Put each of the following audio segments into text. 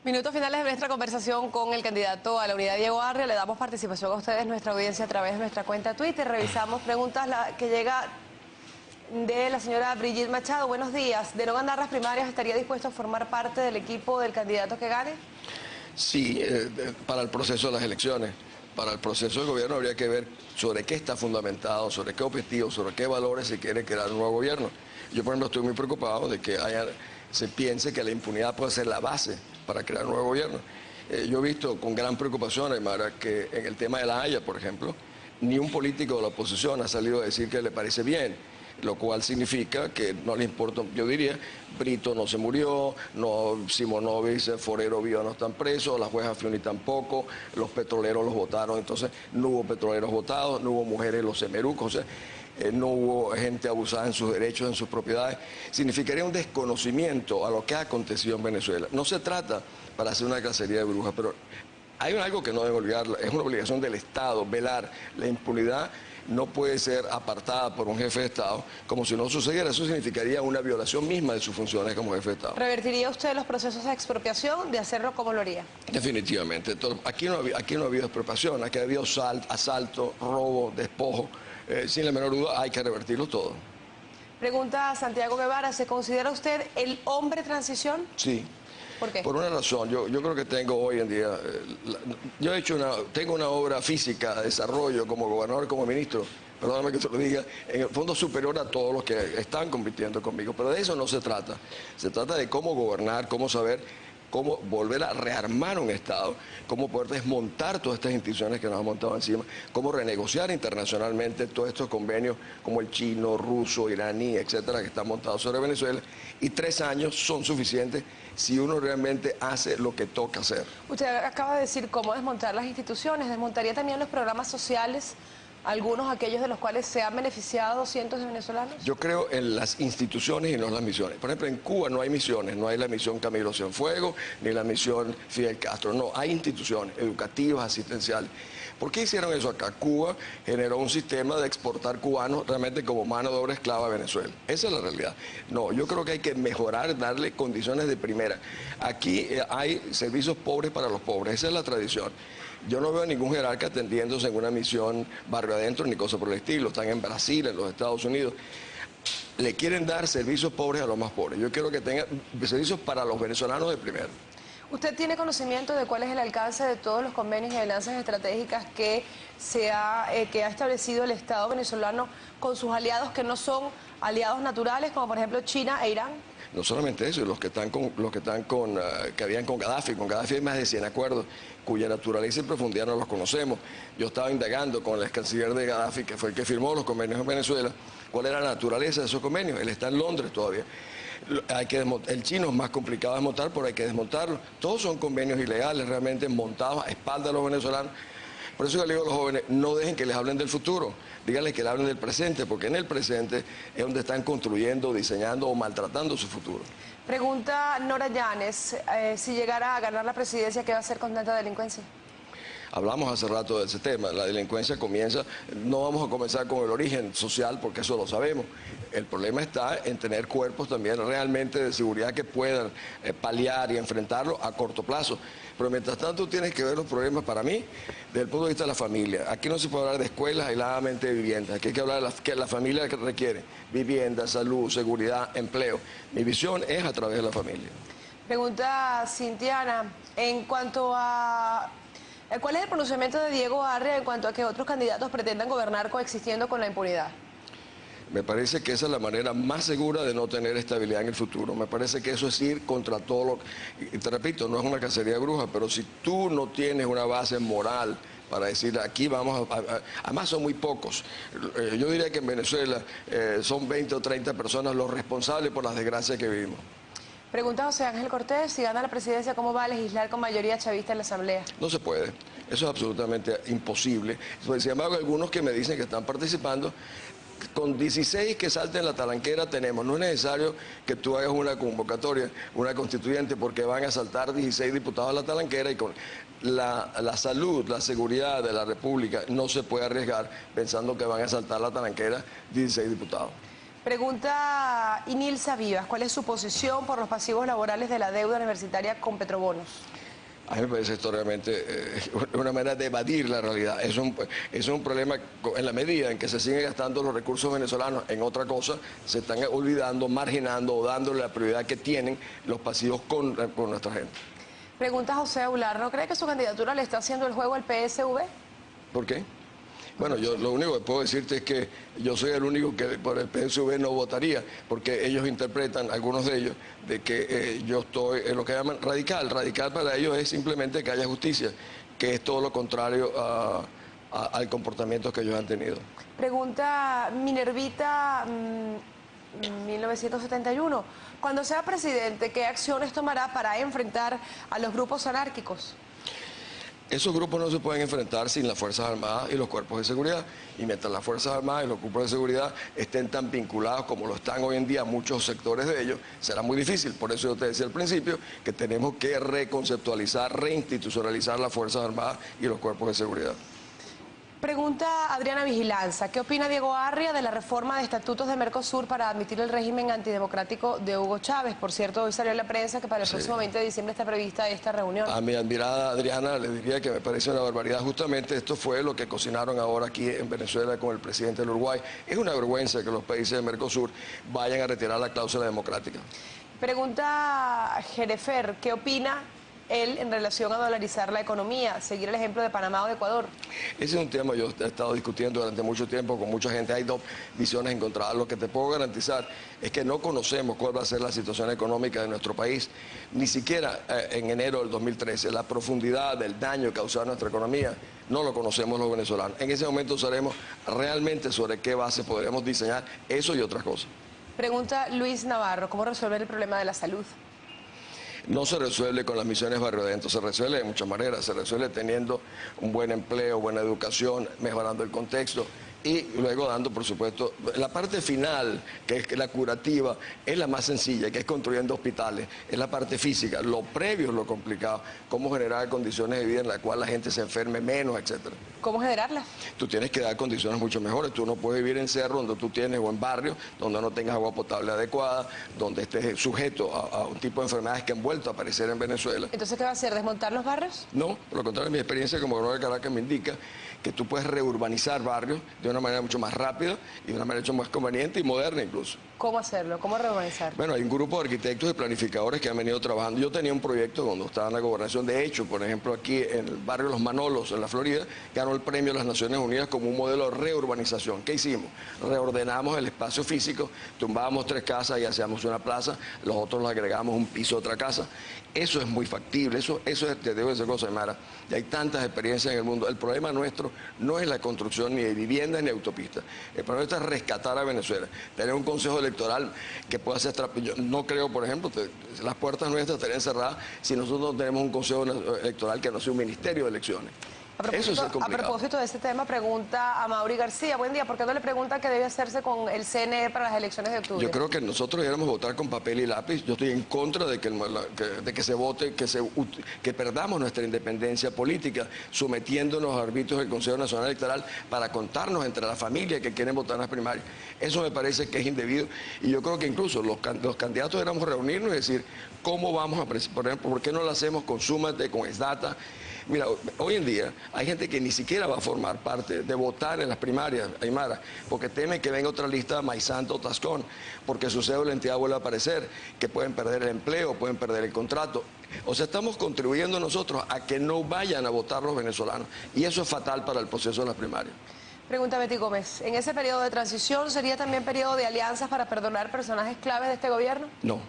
Minutos finales de nuestra conversación con el candidato a la unidad Diego Arria. Le damos participación a ustedes, nuestra audiencia, a través de nuestra cuenta Twitter. Revisamos preguntas que llega de la señora Brigitte Machado. Buenos días. De no ganar las primarias, ¿estaría dispuesto a formar parte del equipo del candidato que gane? Sí, para el proceso de las elecciones. Para el proceso de gobierno habría que ver sobre qué está fundamentado, sobre qué objetivos, sobre qué valores se quiere crear un nuevo gobierno. Yo, por ejemplo, estoy muy preocupado de que se piense que la impunidad puede ser la base para crear un nuevo gobierno. Yo he visto con gran preocupación, Aymara, que en el tema de La Haya, por ejemplo, ni un político de la oposición ha salido a decir que le parece bien, lo cual significa que no le importa. Yo diría, Brito no se murió, no, Simonovic, Forero Viva no están presos, la jueza Fioni tampoco, los petroleros los votaron, entonces no hubo petroleros votados, no hubo mujeres en los semerucos, o sea, no hubo gente abusada en sus derechos, en sus propiedades. Significaría un desconocimiento a lo que ha acontecido en Venezuela. No se trata para hacer una cacería de brujas, pero hay algo que no debe olvidar, es una obligación del Estado, velar. La impunidad no puede ser apartada por un jefe de Estado como si no sucediera. Eso significaría una violación misma de sus funciones como jefe de Estado. ¿Revertiría usted los procesos de expropiación? De hacerlo, ¿cómo lo haría? Definitivamente. Entonces, aquí no ha habido expropiación, aquí ha habido asalto, robo, despojo. Sin la menor duda hay que revertirlo todo. Pregunta a Santiago Guevara, ¿se considera usted el hombre transición? Sí. ¿Por qué? Por una razón, yo creo que tengo hoy en día, tengo una obra física de desarrollo como gobernador, como ministro, perdóname que te lo diga, en el fondo superior a todos los que están compitiendo conmigo, pero de eso no se trata. Se trata de cómo gobernar, cómo saber, cómo volver a rearmar un Estado, cómo poder desmontar todas estas instituciones que nos han montado encima, cómo renegociar internacionalmente todos estos convenios como el chino, ruso, iraní, etcétera, que están montados sobre Venezuela. Y 3 años son suficientes si uno realmente hace lo que toca hacer. Usted acaba de decir cómo desmontar las instituciones. ¿Desmontaría también los programas sociales, algunos aquellos de los cuales se han beneficiado cientos de venezolanos? Yo creo en las instituciones y no en las misiones. Por ejemplo, en Cuba no hay misiones, no hay la misión Camilo Cienfuegos, ni la misión Fidel Castro. No, hay instituciones educativas, asistenciales. ¿Por qué hicieron eso acá? Cuba generó un sistema de exportar cubanos realmente como mano de obra esclava a Venezuela. Esa es la realidad. No, yo creo que hay que mejorar, darle condiciones de primera. Aquí hay servicios pobres para los pobres, esa es la tradición. Yo no veo ningún jerarca atendiéndose en una misión barrio adentro ni cosa por el estilo. Están en Brasil, en los Estados Unidos. Le quieren dar servicios pobres a los más pobres. Yo quiero que tengan servicios para los venezolanos de primera. ¿Usted tiene conocimiento de cuál es el alcance de todos los convenios y alianzas estratégicas que ha establecido el Estado venezolano con sus aliados que no son aliados naturales, como por ejemplo China e Irán? No solamente eso, que habían con Gaddafi. Con Gaddafi hay más de 100 acuerdos, cuya naturaleza y profundidad no los conocemos. Yo estaba indagando con el ex canciller de Gaddafi, que fue el que firmó los convenios en Venezuela, cuál era la naturaleza de esos convenios. Él está en Londres todavía. El chino es más complicado de desmontar, pero hay que desmontarlo. Todos son convenios ilegales, realmente montados a espaldas de los venezolanos. Por eso yo le digo a los jóvenes, no dejen que les hablen del futuro, díganles que les hablen del presente, porque en el presente es donde están construyendo, diseñando o maltratando su futuro. Pregunta Nora Llanes, si llegara a ganar la presidencia, ¿qué va a hacer con tanta delincuencia? Hablamos hace rato de ese tema, la delincuencia comienza, no vamos a comenzar con el origen social porque eso lo sabemos. El problema está en tener cuerpos también realmente de seguridad que puedan paliar y enfrentarlo a corto plazo. Pero mientras tanto tienes que ver los problemas para mí desde el punto de vista de la familia. Aquí no se puede hablar de escuelas, aisladamente de viviendas. Aquí hay que hablar de que la familia que requiere vivienda, salud, seguridad, empleo. Mi visión es a través de la familia. Pregunta Cintiana, en cuanto a... ¿cuál es el pronunciamiento de Diego Arria en cuanto a que otros candidatos pretendan gobernar coexistiendo con la impunidad? Me parece que esa es la manera más segura de no tener estabilidad en el futuro. Me parece que eso es ir contra todo lo... Y te repito, no es una cacería de brujas, pero si tú no tienes una base moral para decir aquí vamos además son muy pocos. Yo diría que en Venezuela son 20 o 30 personas los responsables por las desgracias que vivimos. Pregunta José Ángel Cortés, si gana la presidencia, ¿cómo va a legislar con mayoría chavista en la Asamblea? No se puede, eso es absolutamente imposible. Sin embargo, algunos que me dicen que están participando, con 16 que salten la talanquera tenemos. No es necesario que tú hagas una convocatoria, una constituyente, porque van a saltar 16 diputados a la talanquera y con la salud, la seguridad de la República no se puede arriesgar pensando que van a saltar la talanquera 16 diputados. Pregunta Inilza Vivas, ¿cuál es su posición por los pasivos laborales de la deuda universitaria con Petrobonos? A mí me parece históricamente una manera de evadir la realidad. Es un problema en la medida en que se siguen gastando los recursos venezolanos en otra cosa, se están olvidando, marginando o dándole la prioridad que tienen los pasivos con nuestra gente. Pregunta José Aular, ¿no cree que su candidatura le está haciendo el juego al PSV? ¿Por qué? Bueno, yo lo único que puedo decirte es que yo soy el único que por el PSV no votaría, porque ellos interpretan, algunos de ellos, de que yo estoy en lo que llaman radical. Radical para ellos es simplemente que haya justicia, que es todo lo contrario al comportamiento que ellos han tenido. Pregunta Minervita 1971, cuando sea presidente, ¿qué acciones tomará para enfrentar a los grupos anárquicos? Esos grupos no se pueden enfrentar sin las Fuerzas Armadas y los cuerpos de seguridad. Y mientras las Fuerzas Armadas y los cuerpos de seguridad estén tan vinculados como lo están hoy en día muchos sectores de ellos, será muy difícil. Por eso yo te decía al principio que tenemos que reconceptualizar, reinstitucionalizar las Fuerzas Armadas y los cuerpos de seguridad. Pregunta Adriana Vigilanza, ¿qué opina Diego Arria de la reforma de estatutos de Mercosur para admitir el régimen antidemocrático de Hugo Chávez? Por cierto, hoy salió en la prensa que para el próximo 20 de diciembre está prevista esta reunión. A mi admirada Adriana le diría que me parece una barbaridad. Justamente esto fue lo que cocinaron ahora aquí en Venezuela con el presidente del Uruguay. Es una vergüenza que los países de Mercosur vayan a retirar la cláusula democrática. Pregunta Jerefer, ¿qué opina él en relación a dolarizar la economía, seguir el ejemplo de Panamá o de Ecuador? Ese es un tema que yo he estado discutiendo durante mucho tiempo con mucha gente. Hay dos visiones encontradas. Lo que te puedo garantizar es que no conocemos cuál va a ser la situación económica de nuestro país. Ni siquiera en enero del 2013, la profundidad del daño causado a nuestra economía, no lo conocemos los venezolanos. En ese momento sabremos realmente sobre qué base podremos diseñar eso y otras cosas. Pregunta Luis Navarro, ¿cómo resolver el problema de la salud? No se resuelve con las misiones Barrio Adentro, se resuelve de muchas maneras, se resuelve teniendo un buen empleo, buena educación, mejorando el contexto y luego dando, por supuesto, la parte final, que es la curativa, es la más sencilla, que es construyendo hospitales, es la parte física, lo previo es lo complicado, cómo generar condiciones de vida en las cuales la gente se enferme menos, etcétera. ¿Cómo generarlas? Tú tienes que dar condiciones mucho mejores, tú no puedes vivir en cerro donde tú tienes o en barrio donde no tengas agua potable adecuada, donde estés sujeto a un tipo de enfermedades que han vuelto a aparecer en Venezuela. ¿Entonces qué va a hacer? ¿Desmontar los barrios? No, por lo contrario, mi experiencia como gobernador de Caracas me indica que tú puedes reurbanizar barrios de una manera mucho más rápida y de una manera mucho más conveniente y moderna incluso. ¿Cómo hacerlo? ¿Cómo reurbanizar? Bueno, hay un grupo de arquitectos y planificadores que han venido trabajando. Yo tenía un proyecto cuando estaba en la gobernación, de hecho, por ejemplo, aquí en el barrio Los Manolos, en la Florida, ganó el premio de las Naciones Unidas como un modelo de reurbanización. ¿Qué hicimos? Reordenamos el espacio físico, tumbábamos 3 casas y hacíamos una plaza, los otros le agregamos un piso a otra casa. Eso es muy factible, eso es, te debo decir cosa, Mara, y hay tantas experiencias en el mundo. El problema nuestro no es la construcción ni de viviendas ni de autopistas. El problema nuestro es rescatar a Venezuela, tener un consejo electoral que pueda ser... Yo no creo, por ejemplo, las puertas nuestras estarían cerradas si nosotros no tenemos un consejo electoral que no sea un ministerio de elecciones. A propósito de este tema, pregunta a Mauri García. Buen día, ¿por qué no le preguntan qué debe hacerse con el CNE para las elecciones de octubre? Yo creo que nosotros deberíamos votar con papel y lápiz. Yo estoy en contra de que se vote, que perdamos nuestra independencia política, sometiéndonos a arbitrios del Consejo Nacional Electoral para contarnos entre la familia que quieren votar en las primarias. Eso me parece que es indebido. Y yo creo que incluso los candidatos deberíamos reunirnos y decir cómo vamos a, por ejemplo, ¿por qué no lo hacemos con Súmate, con Exdata? Mira, hoy en día hay gente que ni siquiera va a formar parte de votar en las primarias, Aymara, porque temen que venga otra lista Maisanto o Tascón, porque su cédula de entidad vuelve a aparecer, que pueden perder el empleo, pueden perder el contrato. O sea, estamos contribuyendo nosotros a que no vayan a votar los venezolanos, y eso es fatal para el proceso de las primarias. Pregunta Betty Gómez, ¿en ese periodo de transición sería también periodo de alianzas para perdonar personajes claves de este gobierno? No.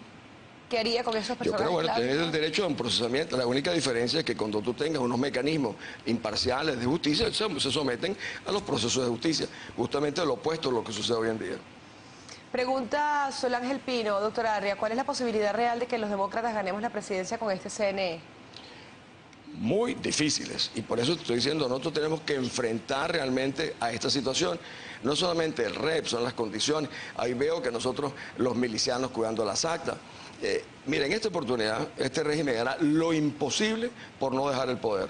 ¿Qué haría con esos personajes? Yo creo, bueno, claves? tener el derecho a un procesamiento. La única diferencia es que cuando tú tengas unos mecanismos imparciales de justicia, se someten a los procesos de justicia. Justamente lo opuesto a lo que sucede hoy en día. Pregunta Sol Ángel Pino, doctora Arria, ¿cuál es la posibilidad real de que los demócratas ganemos la presidencia con este CNE? Muy difíciles, y por eso te estoy diciendo, nosotros tenemos que enfrentar realmente a esta situación. No solamente el REP, son las condiciones. Ahí veo que nosotros, los milicianos cuidando las actas. Mira, en esta oportunidad, este régimen hará lo imposible por no dejar el poder.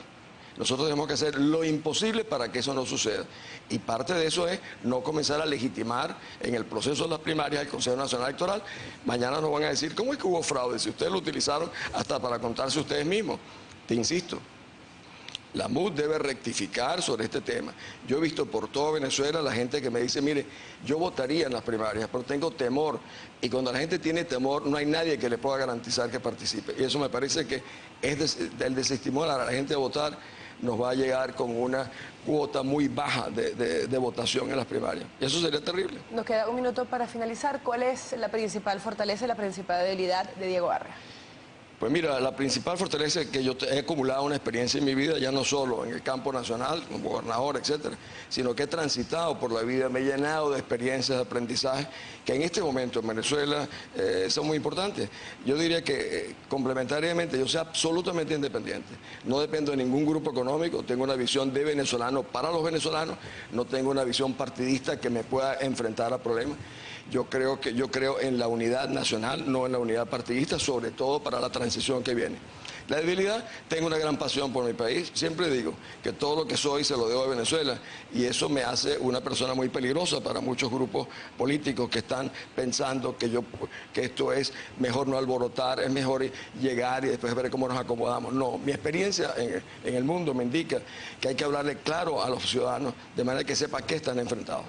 Nosotros tenemos que hacer lo imposible para que eso no suceda. Y parte de eso es no comenzar a legitimar en el proceso de las primarias el Consejo Nacional Electoral. Mañana nos van a decir, ¿cómo es que hubo fraude? Si ustedes lo utilizaron hasta para contarse ustedes mismos. Te insisto, la MUD debe rectificar sobre este tema. Yo he visto por toda Venezuela la gente que me dice, mire, yo votaría en las primarias, pero tengo temor. Y cuando la gente tiene temor, no hay nadie que le pueda garantizar que participe. Y eso me parece que el desestimular a la gente a votar nos va a llegar con una cuota muy baja de votación en las primarias. Y eso sería terrible. Nos queda un minuto para finalizar. ¿Cuál es la principal fortaleza y la principal debilidad de Diego Arria? Pues mira, la principal fortaleza es que yo he acumulado una experiencia en mi vida, ya no solo en el campo nacional, como gobernador, etcétera, sino que he transitado por la vida, me he llenado de experiencias, de aprendizaje, que en este momento en Venezuela son muy importantes. Yo diría que complementariamente yo soy absolutamente independiente, no dependo de ningún grupo económico, tengo una visión de venezolano para los venezolanos, no tengo una visión partidista que me pueda enfrentar a problemas. Yo creo en la unidad nacional, no en la unidad partidista, sobre todo para la transición que viene. La debilidad, tengo una gran pasión por mi país. Siempre digo que todo lo que soy se lo debo a Venezuela y eso me hace una persona muy peligrosa para muchos grupos políticos que están pensando que esto es mejor no alborotar, es mejor llegar y después ver cómo nos acomodamos. No, mi experiencia en el mundo me indica que hay que hablarle claro a los ciudadanos de manera que sepan qué están enfrentados.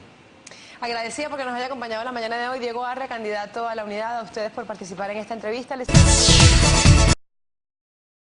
Agradecida porque nos haya acompañado la mañana de hoy Diego Arria, candidato a la unidad. A ustedes por participar en esta entrevista.